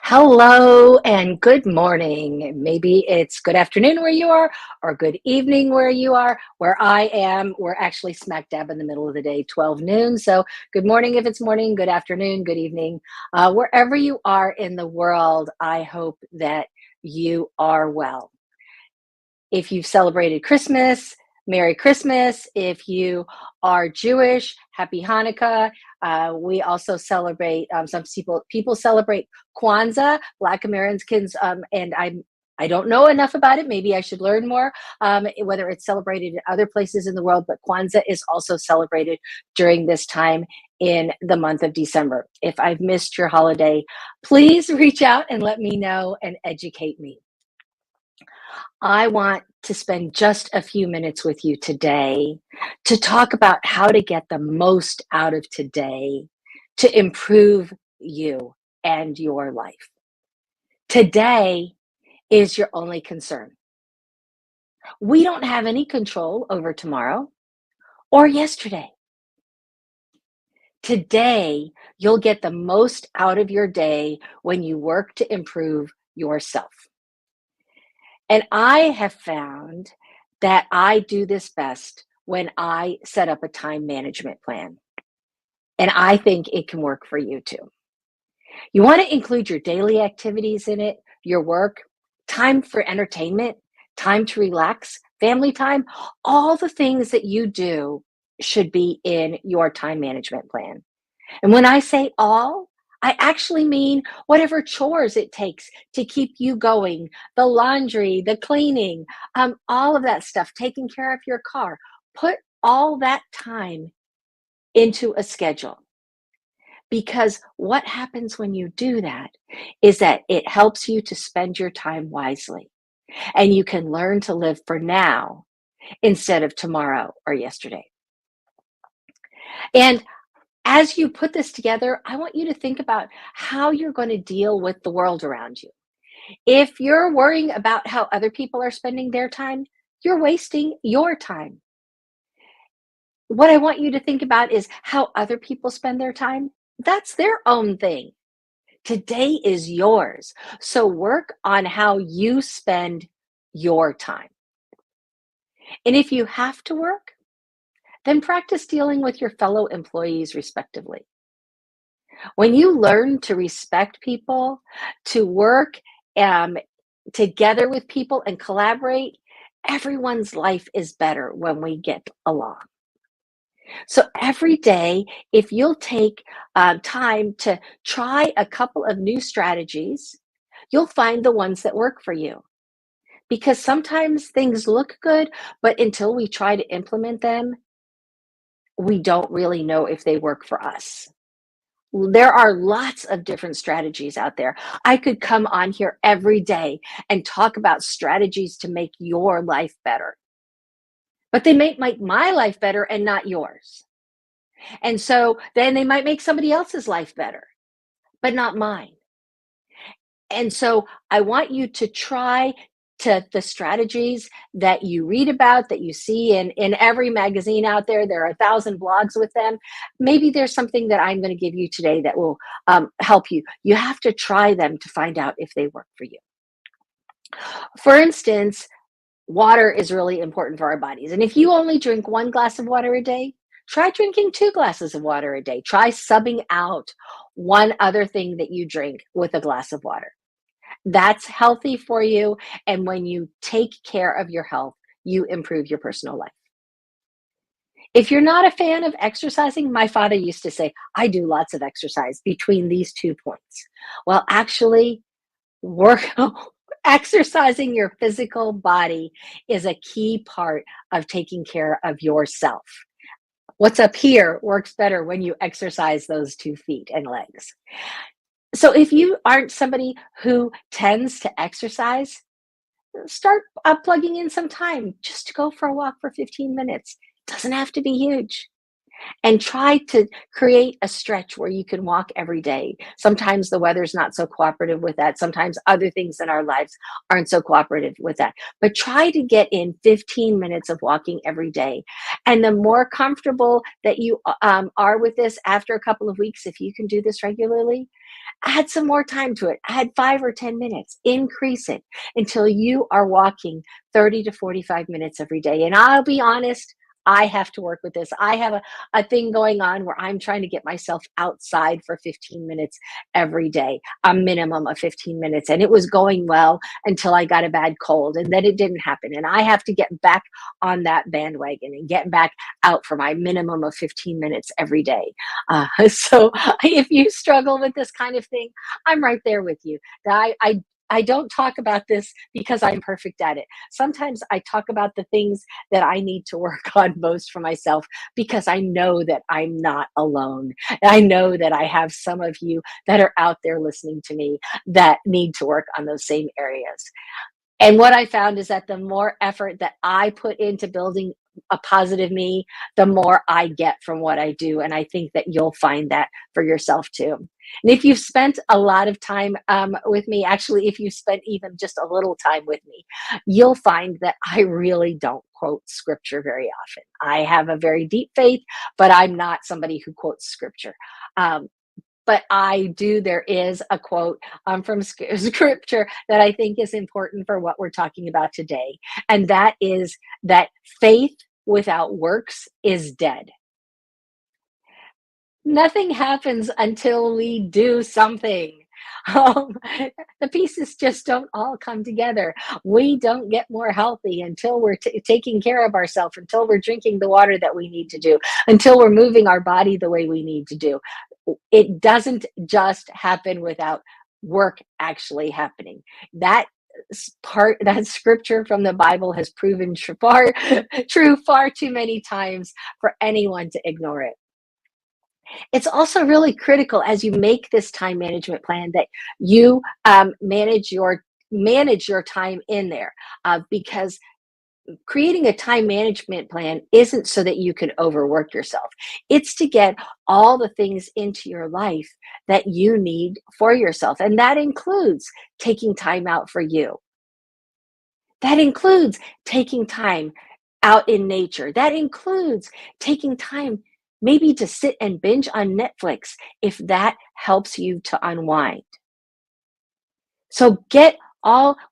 Hello and good morning. Maybe it's good afternoon where you are or good evening where you are. Where I am, we're actually smack dab in the middle of the day, 12 noon. So good morning if it's morning, good afternoon, good evening. Wherever you are in the world, I hope that you are well. If you've celebrated Christmas, Merry Christmas. If you are Jewish, Happy Hanukkah. We also celebrate. Some people celebrate Kwanzaa, Black Americans, and I don't know enough about it. Maybe I should learn more. Whether it's celebrated in other places in the world, but Kwanzaa is also celebrated during this time in the month of December. If I've missed your holiday, please reach out and let me know and educate me. I want to spend just a few minutes with you today to talk about how to get the most out of today to improve you and your life. Today is your only concern. We don't have any control over tomorrow or yesterday. Today, you'll get the most out of your day when you work to improve yourself. And I have found that I do this best when I set up a time management plan. And I think it can work for you too. You want to include your daily activities in it, your work, time for entertainment, time to relax, family time, all the things that you do should be in your time management plan. And when I say all, I actually mean whatever chores it takes to keep you going, the laundry, the cleaning, all of that stuff, taking care of your car. Put all that time into a schedule. Because what happens when you do that is that it helps you to spend your time wisely. And you can learn to live for now instead of tomorrow or yesterday. And as you put this together, I want you to think about how you're going to deal with the world around you. If you're worrying about how other people are spending their time, you're wasting your time. What I want you to think about is how other people spend their time. That's their own thing. Today is yours. So work on how you spend your time. And if you have to work, then practice dealing with your fellow employees respectively. When you learn to respect people, to work um, together with people and collaborate, everyone's life is better when we get along. So every day, if you'll take time to try a couple of new strategies, you'll find the ones that work for you. Because sometimes things look good, but until we try to implement them, we don't really know if they work for us. There are lots of different strategies out there. I could come on here every day and talk about strategies to make your life better, but they may make my life better and not yours. And so then they might make somebody else's life better, but not mine. And so I want you to try to the strategies that you read about, that you see in every magazine out there. There are 1,000 blogs with them. Maybe there's something that I'm going to give you today that will help you. You have to try them to find out if they work for you. For instance, water is really important for our bodies. And if you only drink 1 glass of water a day, try drinking 2 glasses of water a day. Try subbing out one other thing that you drink with a glass of water. That's healthy for you. And when you take care of your health, you improve your personal life. If you're not a fan of exercising, my father used to say, I do lots of exercise between these 2 points. Well, actually, work exercising your physical body is a key part of taking care of yourself. What's up here works better when you exercise those 2 feet and legs. So if you aren't somebody who tends to exercise, start plugging in some time just to go for a walk for 15 minutes. Doesn't have to be huge. and try to create a stretch where you can walk every day. Sometimes the weather's not so cooperative with that. Sometimes other things in our lives aren't so cooperative with that. But try to get in 15 minutes of walking every day. And the more comfortable that you are with this after a couple of weeks, if you can do this regularly, add some more time to it. Add 5 or 10 minutes, increase it until you are walking 30 to 45 minutes every day. And I'll be honest, I have to work with this. I have a thing going on where I'm trying to get myself outside for 15 minutes every day, a minimum of 15 minutes. And it was going well until I got a bad cold, and then it didn't happen. And I have to get back on that bandwagon and get back out for my minimum of 15 minutes every day. So if you struggle with this kind of thing, I'm right there with you. I don't talk about this because I'm perfect at it. Sometimes I talk about the things that I need to work on most for myself because I know that I'm not alone. I know that I have some of you that are out there listening to me that need to work on those same areas. And what I found is that the more effort that I put into building a positive me, the more I get from what I do. And I think that you'll find that for yourself too. And if you've spent a lot of time with me, actually, if you've spent even just a little time with me, you'll find that I really don't quote scripture very often. I have a very deep faith, but I'm not somebody who quotes scripture. Um, but I do. There is a quote from scripture that I think is important for what we're talking about today. And that is that faith without works is dead. Nothing happens until we do something. Um, the pieces just don't all come together. We don't get more healthy until we're taking care of ourselves, until we're drinking the water that we need to do, until we're moving our body the way we need to do. It doesn't just happen without work actually happening. That that scripture from the Bible has proven true far too many times for anyone to ignore it. It's also really critical as you make this time management plan that you manage your time in there, because creating a time management plan isn't so that you can overwork yourself. It's to get all the things into your life that you need for yourself. And that includes taking time out for you. That includes taking time out in nature. That includes taking time maybe to sit and binge on Netflix if that helps you to unwind. So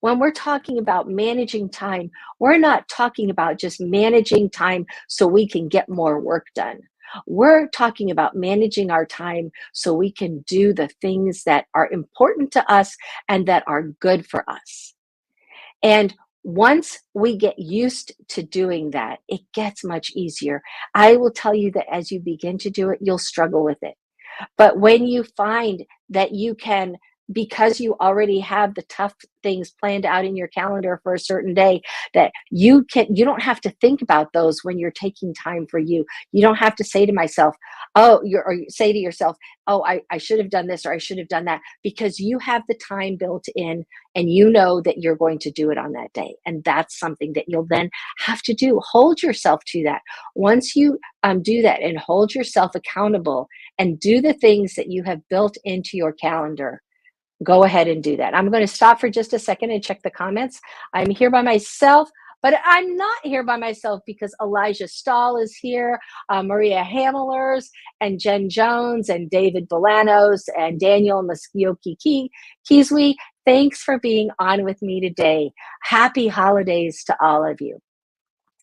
when we're talking about managing time, we're not talking about just managing time so we can get more work done. We're talking about managing our time so we can do the things that are important to us and that are good for us. And once we get used to doing that, it gets much easier. I will tell you that as you begin to do it, you'll struggle with it. But when you find that you can, because you already have the tough things planned out in your calendar for a certain day, that you don't have to think about those when you're taking time for you. You don't have to say to myself, or you say to yourself, oh, I should have done this or I should have done that, because you have the time built in and you know that you're going to do it on that day. And that's something that you'll then have to do. Hold yourself to that. Once you do that and hold yourself accountable and do the things that you have built into your calendar, go ahead and do that. I'm going to stop for just a second and check the comments. I'm here by myself, but I'm not here by myself because Elijah Stahl is here, Maria Hamillers, and Jen Jones, and David Bolanos, and Daniel Muskioki Kiswi. Thanks for being on with me today. Happy holidays to all of you.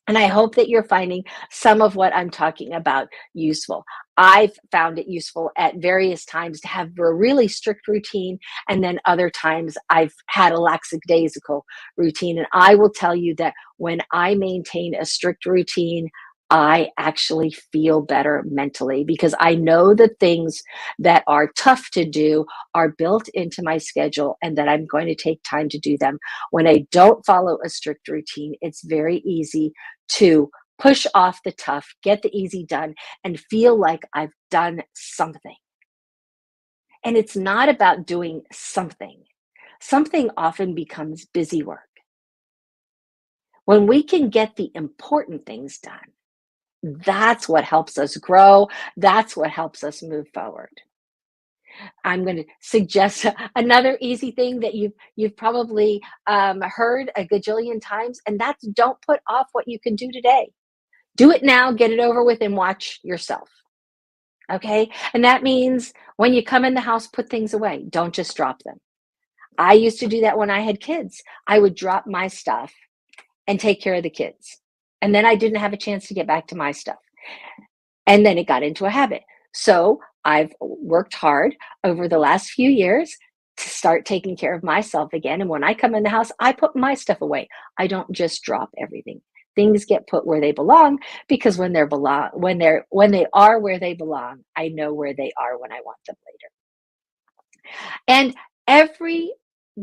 And I hope that you're finding some of what I'm talking about useful. I've found it useful at various times to have a really strict routine, and then other times I've had a lackadaisical routine. And I will tell you that when I maintain a strict routine, I actually feel better mentally because I know the things that are tough to do are built into my schedule and that I'm going to take time to do them. When I don't follow a strict routine, it's very easy to push off the tough, get the easy done, and feel like I've done something. And it's not about doing something. Something often becomes busy work. When we can get the important things done, That's what helps us grow. That's what helps us move forward. I'm going to suggest another easy thing that you've probably heard a gajillion times, and that's don't put off what you can do today. Do it now, get it over with, and watch yourself. Okay, and that means when you come in the house, put things away. Don't just drop them. I used to do that when I had kids. I would drop my stuff and take care of the kids, and then I didn't have a chance to get back to my stuff. And then it got into a habit. So I've worked hard over the last few years to start taking care of myself again. And when I come in the house, I put my stuff away. I don't just drop everything. Things get put where they belong because when they are where they belong, I know where they are when I want them later. And every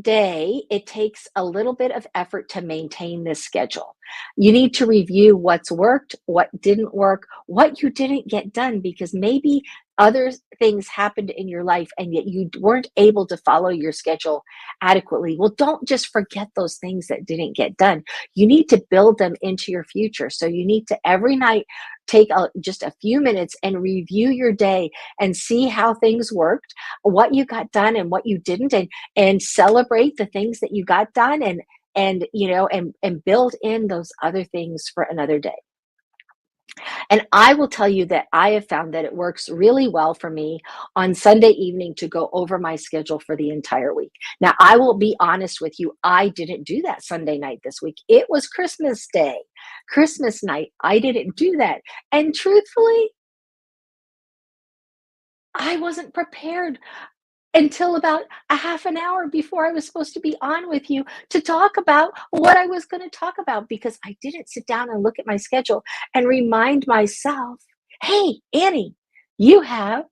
day, it takes a little bit of effort to maintain this schedule. You need to review what's worked, what didn't work, what you didn't get done, because maybe other things happened in your life and yet you weren't able to follow your schedule adequately. Well, don't just forget those things that didn't get done. You need to build them into your future. So you need to every night take just a few minutes and review your day and see how things worked, what you got done and what you didn't, and celebrate the things that you got done, and build in those other things for another day. And I will tell you that I have found that it works really well for me on Sunday evening to go over my schedule for the entire week. Now, I will be honest with you, I didn't do that Sunday night this week. It was Christmas Day, Christmas night. I didn't do that. And truthfully, I wasn't prepared until about a half an hour before I was supposed to be on with you to talk about what I was going to talk about, because I didn't sit down and look at my schedule and remind myself, hey, Annie, you have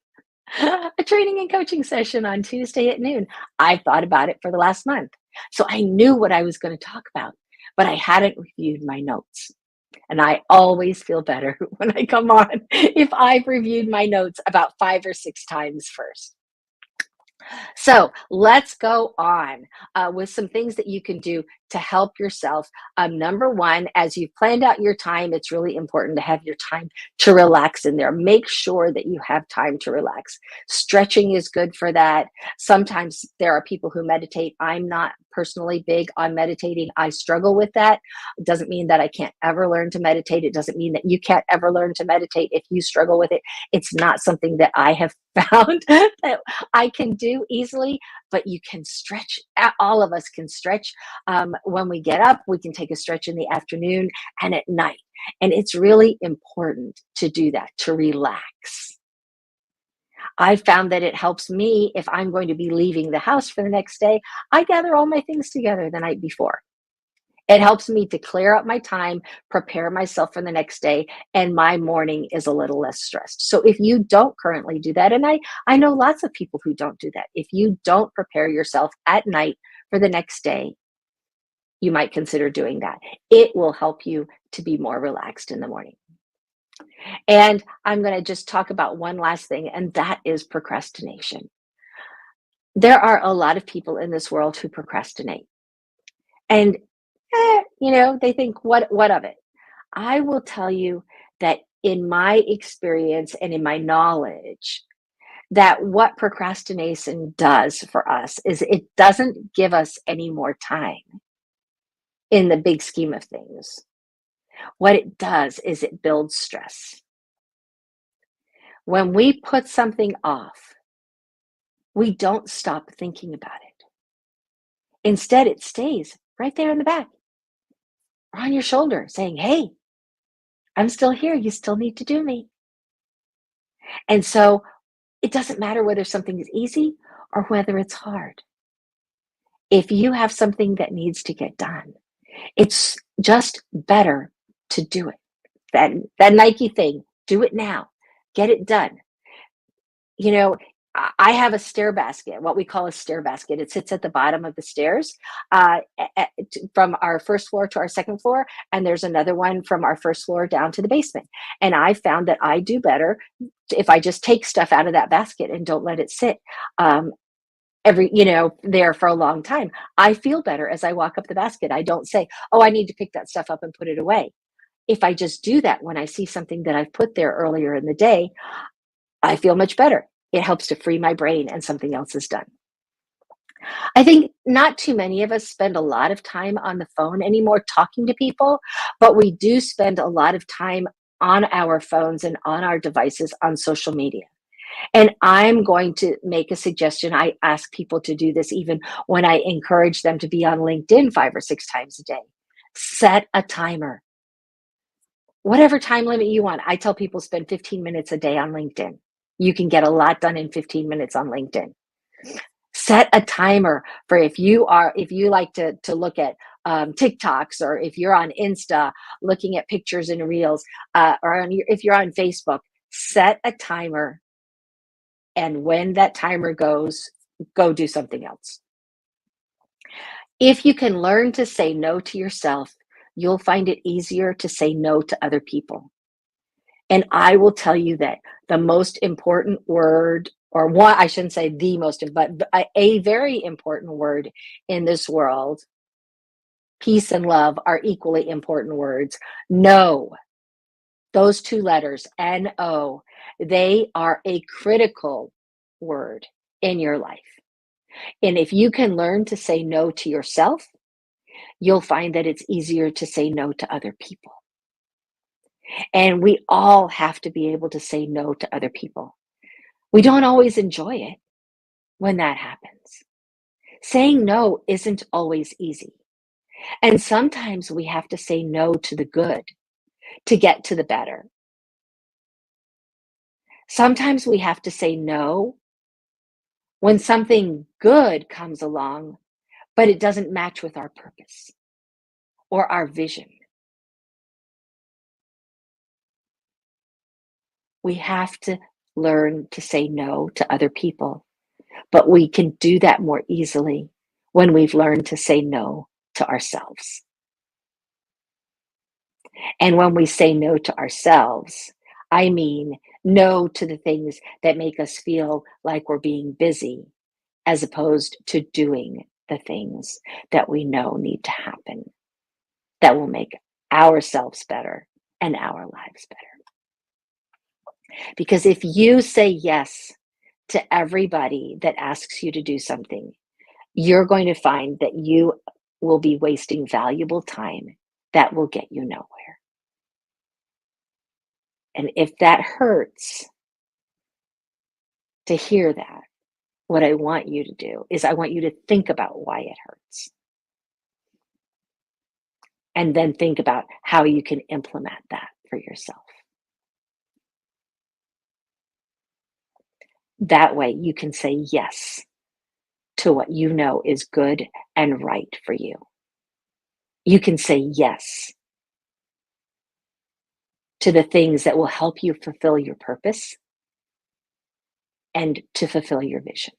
a training and coaching session on Tuesday at noon. I thought about it for the last month. So I knew what I was going to talk about, but I hadn't reviewed my notes. And I always feel better when I come on if I've reviewed my notes about 5 or 6 times first. So let's go on with some things that you can do to help yourself. Number one, as you've planned out your time, it's really important to have your time to relax in there. Make sure that you have time to relax. Stretching is good for that. Sometimes there are people who meditate. I'm not personally big on meditating. I struggle with that. It doesn't mean that I can't ever learn to meditate. It doesn't mean that you can't ever learn to meditate if you struggle with it. It's not something that I have found that I can do easily, but you can stretch. All of us can stretch. When we get up, we can take a stretch in the afternoon and at night. And it's really important to do that, to relax. I found that it helps me if I'm going to be leaving the house for the next day. I gather all my things together the night before. It helps me to clear up my time, prepare myself for the next day, and my morning is a little less stressed. So if you don't currently do that, and I know lots of people who don't do that, if you don't prepare yourself at night for the next day, you might consider doing that. It will help you to be more relaxed in the morning. And I'm going to just talk about one last thing, and that is procrastination. There are a lot of people in this world who procrastinate. And they think, what of it? I will tell you that in my experience and in my knowledge, that what procrastination does for us is it doesn't give us any more time in the big scheme of things. What it does is it builds stress. When we put something off, we don't stop thinking about it. Instead, it stays right there in the back or on your shoulder saying, hey, I'm still here. You still need to do me. And so it doesn't matter whether something is easy or whether it's hard. If you have something that needs to get done, it's just better to do it. That Nike thing, do it now, get it done. You know, I have a stair basket, what we call a stair basket. It sits at the bottom of the stairs from our first floor to our second floor. And there's another one from our first floor down to the basement. And I found that I do better if I just take stuff out of that basket and don't let it sit there for a long time. I feel better as I walk up the basket. I don't say, oh, I need to pick that stuff up and put it away. If I just do that when I see something that I've put there earlier in the day, I feel much better. It helps to free my brain and something else is done. I think not too many of us spend a lot of time on the phone anymore talking to people, but we do spend a lot of time on our phones and on our devices on social media. And I'm going to make a suggestion. I ask people to do this even when I encourage them to be on LinkedIn 5 or 6 times a day. Set a timer, whatever time limit you want. I tell people spend 15 minutes a day on LinkedIn. You can get a lot done in 15 minutes on LinkedIn. Set a timer for if you like to look at TikToks, or if you're on Insta looking at pictures and reels, if you're on Facebook, set a timer. And when that timer goes, go do something else. If you can learn to say no to yourself, you'll find it easier to say no to other people. And I will tell you that the most important word, or one, I shouldn't say the most, but a very important word in this world, peace and love are equally important words. No, those two letters, N-O, they are a critical word in your life. And if you can learn to say no to yourself, you'll find that it's easier to say no to other people. And we all have to be able to say no to other people. We don't always enjoy it when that happens. Saying no isn't always easy. And sometimes we have to say no to the good to get to the better. Sometimes we have to say no when something good comes along, but it doesn't match with our purpose or our vision. We have to learn to say no to other people, but we can do that more easily when we've learned to say no to ourselves. And when we say no to ourselves, I mean no to the things that make us feel like we're being busy, as opposed to doing the things that we know need to happen, that will make ourselves better and our lives better. Because if you say yes to everybody that asks you to do something, you're going to find that you will be wasting valuable time that will get you nowhere. And if that hurts to hear that, what I want you to do is I want you to think about why it hurts. And then think about how you can implement that for yourself. That way you can say yes to what you know is good and right for you. You can say yes to the things that will help you fulfill your purpose and to fulfill your vision.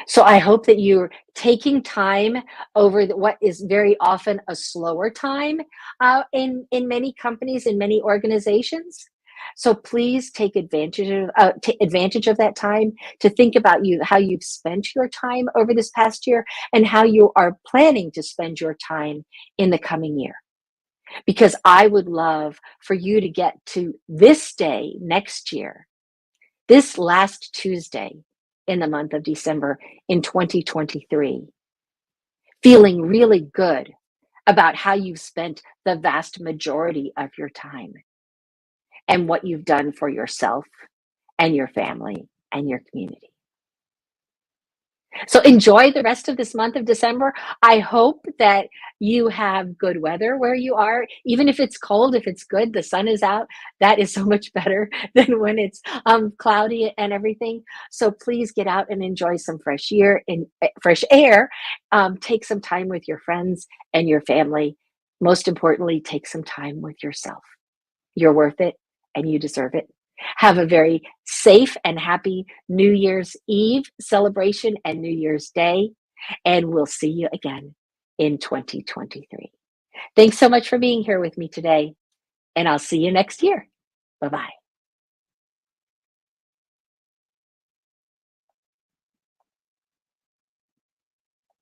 So I hope that you're taking time over what is very often a slower time in many companies, in many organizations. So please take advantage of that time to think about how you've spent your time over this past year and how you are planning to spend your time in the coming year. Because I would love for you to get to this day next year, this last Tuesday in the month of December in 2023, feeling really good about how you've spent the vast majority of your time and what you've done for yourself and your family and your community. So enjoy the rest of this month of December. I hope that you have good weather where you are. Even if it's cold, if it's good, the sun is out, that is so much better than when it's cloudy and everything. So please get out and enjoy some fresh air. Take some time with your friends and your family. Most importantly, take some time with yourself. You're worth it and you deserve it. Have a very safe and happy New Year's Eve celebration and New Year's Day. And we'll see you again in 2023. Thanks so much for being here with me today. And I'll see you next year. Bye bye.